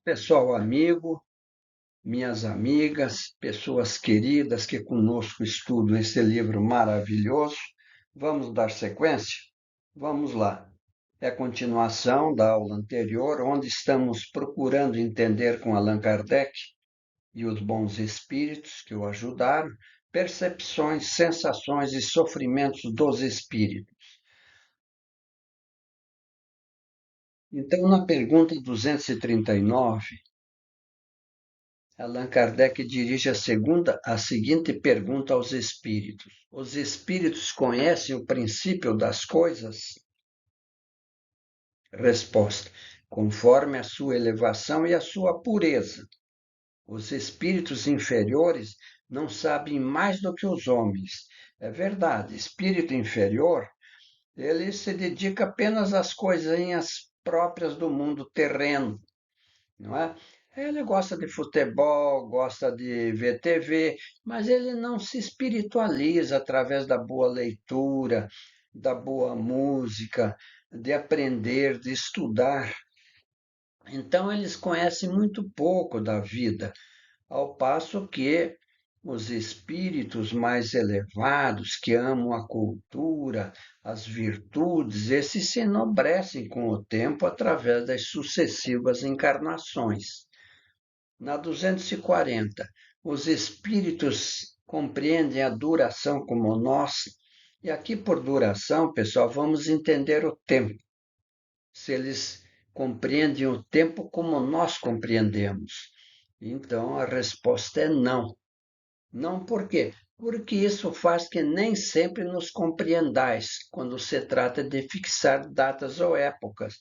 Pessoal amigo, minhas amigas, pessoas queridas que conosco estudam esse livro maravilhoso, vamos dar sequência? Vamos lá. É a continuação da aula anterior, onde estamos procurando entender com Allan Kardec e os bons espíritos que o ajudaram, percepções, sensações e sofrimentos dos espíritos. Então, na pergunta 239, Allan Kardec dirige a seguinte pergunta aos espíritos: os espíritos conhecem o princípio das coisas? Resposta: conforme a sua elevação e a sua pureza. Os espíritos inferiores não sabem mais do que os homens. É verdade, espírito inferior, ele se dedica apenas às coisinhas próprias do mundo terreno, não é? Ele gosta de futebol, gosta de ver TV, mas ele não se espiritualiza através da boa leitura, da boa música, de aprender, de estudar. Então, eles conhecem muito pouco da vida, ao passo que os espíritos mais elevados, que amam a cultura, as virtudes, esses se enobrecem com o tempo através das sucessivas encarnações. Na 240, os espíritos compreendem a duração como nós, e aqui por duração, pessoal, vamos entender o tempo. Se eles compreendem o tempo como nós compreendemos. Então a resposta é não. Não por quê? Porque isso faz que nem sempre nos compreendais quando se trata de fixar datas ou épocas.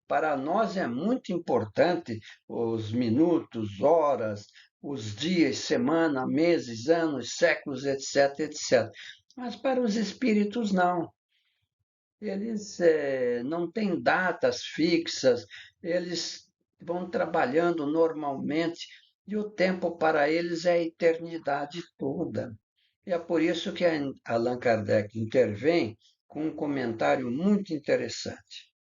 Para nós é muito importante os minutos, horas, os dias, semana, meses, anos, séculos, etc, etc. Mas para os espíritos não. Eles não têm datas fixas, eles vão trabalhando normalmente e o tempo para eles é a eternidade toda. E é por isso que Allan Kardec intervém com um comentário muito interessante.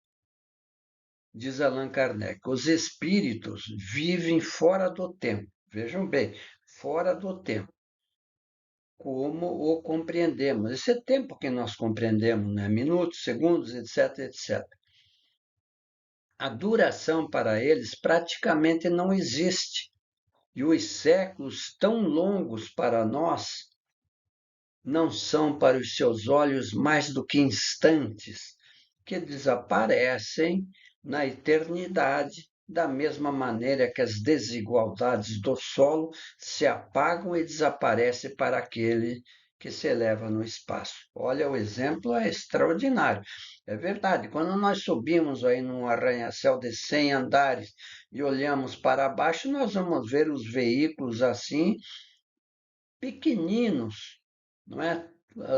Diz Allan Kardec, os espíritos vivem fora do tempo. Vejam bem, fora do tempo. Como o compreendemos. Esse é tempo que nós compreendemos, né? Minutos, segundos, etc, etc. A duração para eles praticamente não existe. E os séculos tão longos para nós não são para os seus olhos mais do que instantes que desaparecem na eternidade, da mesma maneira que as desigualdades do solo se apagam e desaparecem para aquele que se eleva no espaço. Olha, o exemplo é extraordinário. É verdade, quando nós subimos aí num arranha-céu de 100 andares e olhamos para baixo, nós vamos ver os veículos assim, pequeninos, não é?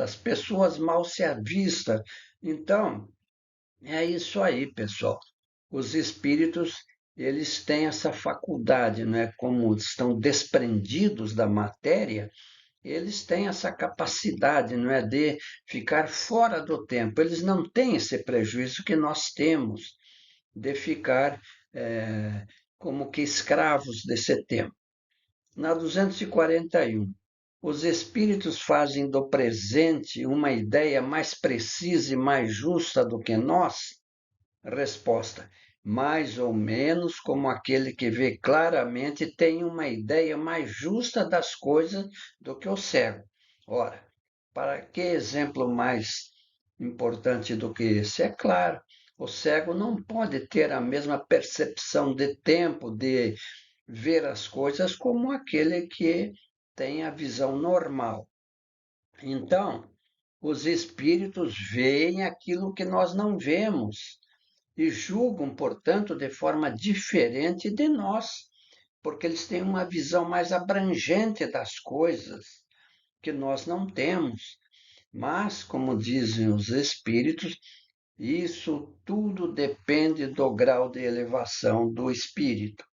As pessoas mal se avistam. Então, é isso aí, pessoal. Os espíritos, eles têm essa faculdade, né? Como estão desprendidos da matéria, eles têm essa capacidade, não é, de ficar fora do tempo. Eles não têm esse prejuízo que nós temos de ficar como que escravos desse tempo. Na 241, os espíritos fazem do presente uma ideia mais precisa e mais justa do que nós? Resposta: mais ou menos como aquele que vê claramente tem uma ideia mais justa das coisas do que o cego. Ora, para que exemplo mais importante do que esse? É claro, o cego não pode ter a mesma percepção de tempo, de ver as coisas como aquele que tem a visão normal. Então, os espíritos veem aquilo que nós não vemos e julgam, portanto, de forma diferente de nós, porque eles têm uma visão mais abrangente das coisas que nós não temos. Mas, como dizem os espíritos, isso tudo depende do grau de elevação do espírito.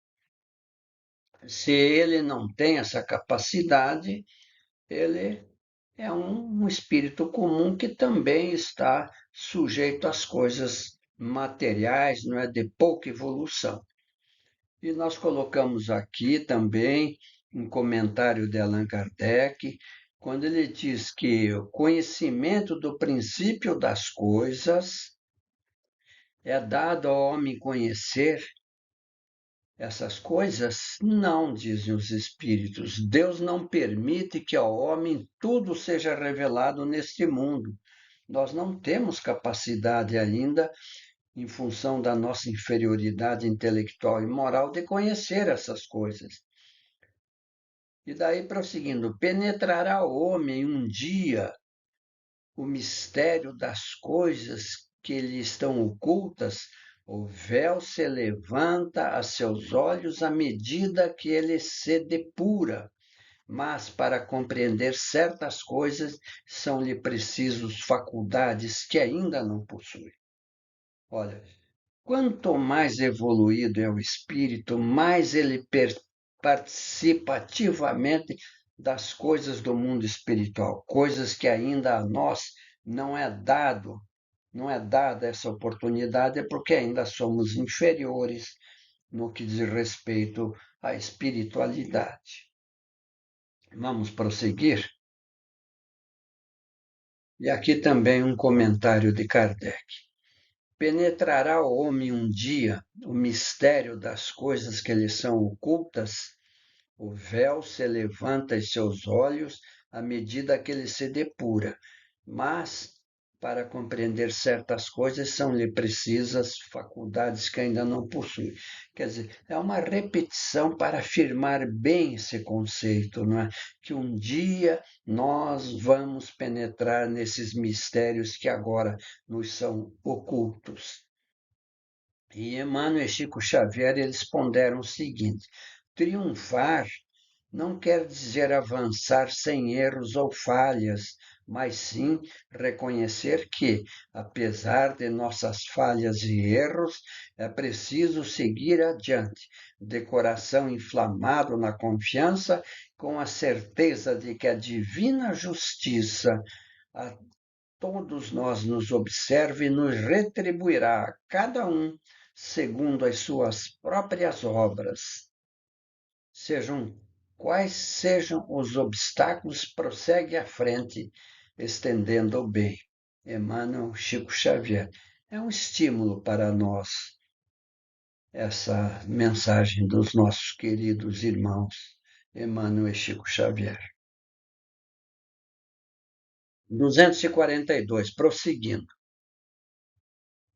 Se ele não tem essa capacidade, ele é um espírito comum que também está sujeito às coisas materiais, não é, de pouca evolução. E nós colocamos aqui também um comentário de Allan Kardec, quando ele diz que o conhecimento do princípio das coisas é dado ao homem conhecer essas coisas? Não, dizem os espíritos. Deus não permite que ao homem tudo seja revelado neste mundo. Nós não temos capacidade ainda, em função da nossa inferioridade intelectual e moral, de conhecer essas coisas. E daí, prosseguindo, penetrará o homem um dia o mistério das coisas que lhe estão ocultas, o véu se levanta a seus olhos à medida que ele se depura. Mas para compreender certas coisas são-lhe precisos faculdades que ainda não possui. Olha, quanto mais evoluído é o espírito, mais ele participa ativamente das coisas do mundo espiritual, coisas que ainda a nós não é dado, não é dada essa oportunidade, porque ainda somos inferiores no que diz respeito à espiritualidade. Vamos prosseguir? E aqui também um comentário de Kardec. Penetrará o homem um dia o mistério das coisas que lhe são ocultas? O véu se levanta em seus olhos à medida que ele se depura, mas para compreender certas coisas são-lhe precisas faculdades que ainda não possui. Quer dizer, é uma repetição para afirmar bem esse conceito, não é? Que um dia nós vamos penetrar nesses mistérios que agora nos são ocultos. E Emmanuel e Chico Xavier, eles ponderam o seguinte: triunfar não quer dizer avançar sem erros ou falhas, mas sim reconhecer que, apesar de nossas falhas e erros, é preciso seguir adiante, de coração inflamado na confiança, com a certeza de que a divina justiça a todos nós nos observa e nos retribuirá, cada um, segundo as suas próprias obras. Sejam quais sejam os obstáculos, prossegue à frente, estendendo o bem. Emmanuel Chico Xavier. É um estímulo para nós essa mensagem dos nossos queridos irmãos Emmanuel e Chico Xavier. 242, prosseguindo.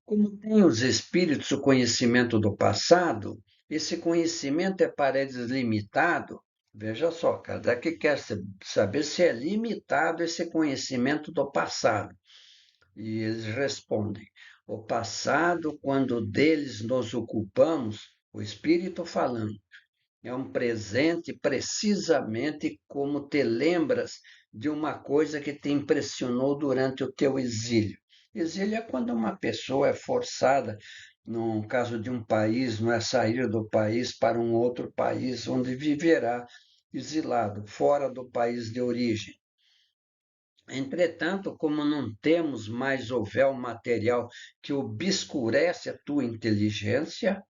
Como têm os espíritos o conhecimento do passado, esse conhecimento é para eles limitado. Veja só, Kardec quer saber se é limitado esse conhecimento do passado. E eles respondem: o passado, quando deles nos ocupamos, o Espírito falando, é um presente precisamente como te lembras de uma coisa que te impressionou durante o teu exílio. Exílio é quando uma pessoa é forçada, no caso de um país, não é sair do país para um outro país onde viverá exilado, fora do país de origem. Entretanto, como não temos mais o véu material que obscurece a tua inteligência,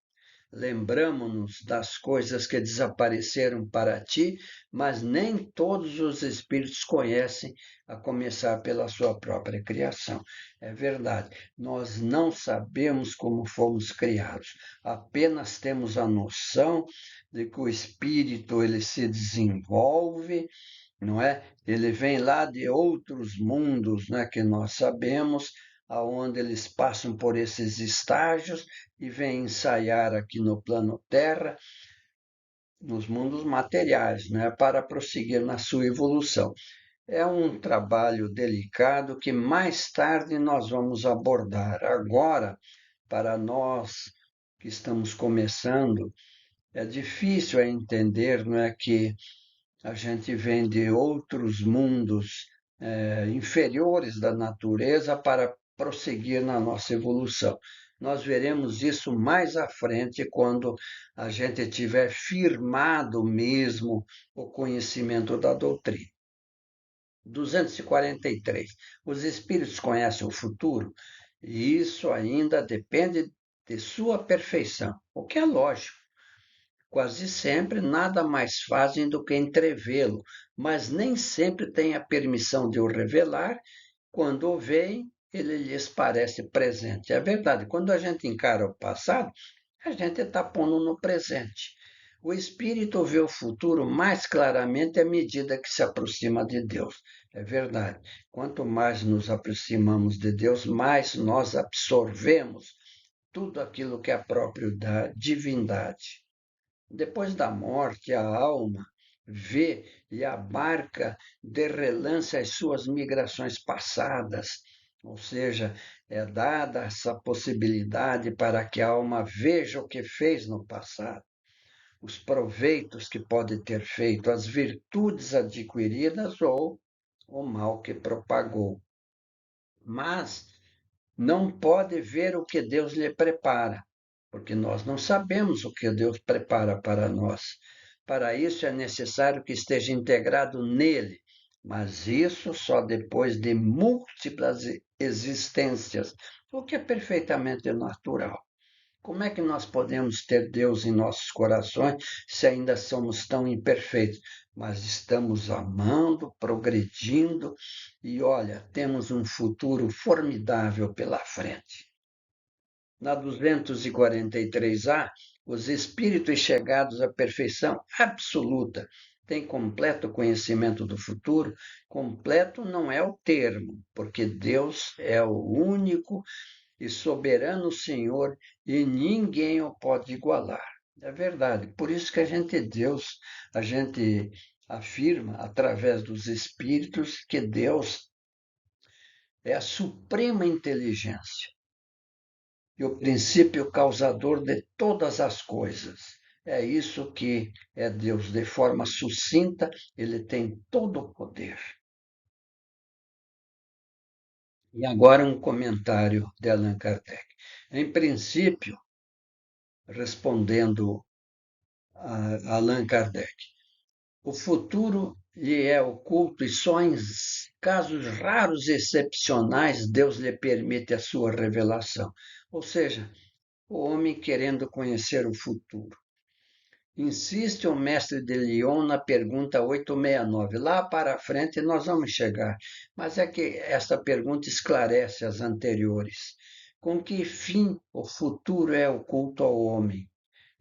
lembramo-nos das coisas que desapareceram para ti, mas nem todos os espíritos conhecem, a começar pela sua própria criação. É verdade, nós não sabemos como fomos criados, apenas temos a noção de que o espírito ele se desenvolve, não é? Ele vem lá de outros mundos, né, que nós sabemos, aonde eles passam por esses estágios e vêm ensaiar aqui no plano Terra, nos mundos materiais, né, para prosseguir na sua evolução. É um trabalho delicado que mais tarde nós vamos abordar. Agora, para nós que estamos começando, é difícil entender, não é, que a gente vem de outros mundos inferiores da natureza para prosseguir na nossa evolução. Nós veremos isso mais à frente, quando a gente tiver firmado mesmo o conhecimento da doutrina. 243. Os espíritos conhecem o futuro e isso ainda depende de sua perfeição, o que é lógico. Quase sempre nada mais fazem do que entrevê-lo, mas nem sempre têm a permissão de o revelar. Quando o veem, ele lhes parece presente. É verdade, quando a gente encara o passado, a gente está pondo no presente. O espírito vê o futuro mais claramente à medida que se aproxima de Deus. É verdade. Quanto mais nos aproximamos de Deus, mais nós absorvemos tudo aquilo que é próprio da divindade. Depois da morte, a alma vê e abarca de relance as suas migrações passadas, ou seja, é dada essa possibilidade para que a alma veja o que fez no passado, os proveitos que pode ter feito, as virtudes adquiridas ou o mal que propagou. Mas não pode ver o que Deus lhe prepara, porque nós não sabemos o que Deus prepara para nós. Para isso é necessário que esteja integrado nele, mas isso só depois de múltiplas existências, o que é perfeitamente natural. Como é que nós podemos ter Deus em nossos corações se ainda somos tão imperfeitos? Mas estamos amando, progredindo e, olha, temos um futuro formidável pela frente. Na 243A, os espíritos chegados à perfeição absoluta têm completo conhecimento do futuro. Completo não é o termo, porque Deus é o único e soberano Senhor e ninguém o pode igualar. É verdade. Por isso que a gente, Deus, a gente afirma através dos Espíritos que Deus é a suprema inteligência e o princípio causador de todas as coisas. É isso que é Deus. De forma sucinta, ele tem todo o poder. E agora um comentário de Allan Kardec. Em princípio, respondendo a Allan Kardec. O futuro lhe é oculto e só em casos raros e excepcionais Deus lhe permite a sua revelação. Ou seja, o homem querendo conhecer o futuro. Insiste o mestre de Lyon na pergunta 869. Lá para frente nós vamos chegar, mas é que esta pergunta esclarece as anteriores. Com que fim o futuro é oculto ao homem?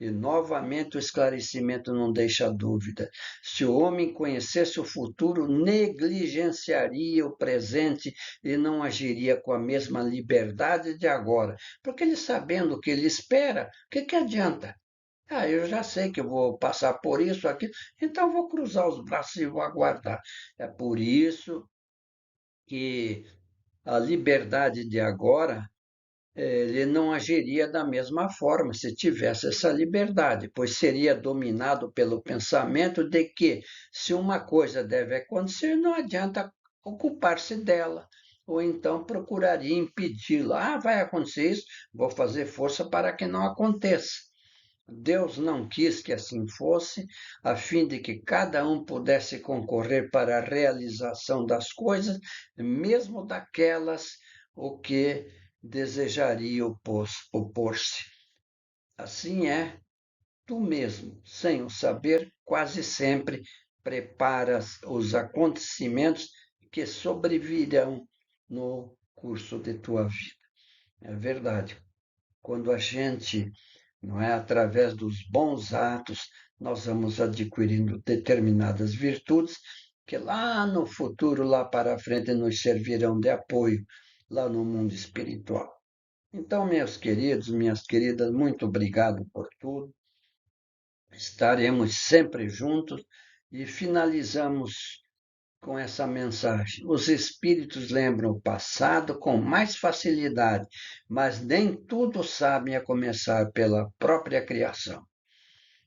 E novamente o esclarecimento não deixa dúvida. Se o homem conhecesse o futuro, negligenciaria o presente e não agiria com a mesma liberdade de agora. Porque ele sabendo o que ele espera, o que adianta? Ah, eu já sei que eu vou passar por isso, aqui, então vou cruzar os braços e vou aguardar. É por isso que a liberdade de agora ele não agiria da mesma forma se tivesse essa liberdade, pois seria dominado pelo pensamento de que, se uma coisa deve acontecer, não adianta ocupar-se dela, ou então procuraria impedi-la. Ah, vai acontecer isso, vou fazer força para que não aconteça. Deus não quis que assim fosse, a fim de que cada um pudesse concorrer para a realização das coisas, mesmo daquelas o que desejaria opor-se. Assim é, tu mesmo, sem o saber, quase sempre preparas os acontecimentos que sobrevirão no curso de tua vida. É verdade. Quando a gente, não é, através dos bons atos, nós vamos adquirindo determinadas virtudes que lá no futuro, lá para frente, nos servirão de apoio lá no mundo espiritual. Então, meus queridos, minhas queridas, muito obrigado por tudo. Estaremos sempre juntos e finalizamos com essa mensagem. Os espíritos lembram o passado com mais facilidade, mas nem tudo sabem a começar pela própria criação.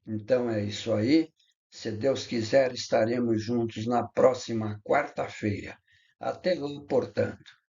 Então é isso aí. Se Deus quiser, estaremos juntos na próxima quarta-feira. Até lá, portanto.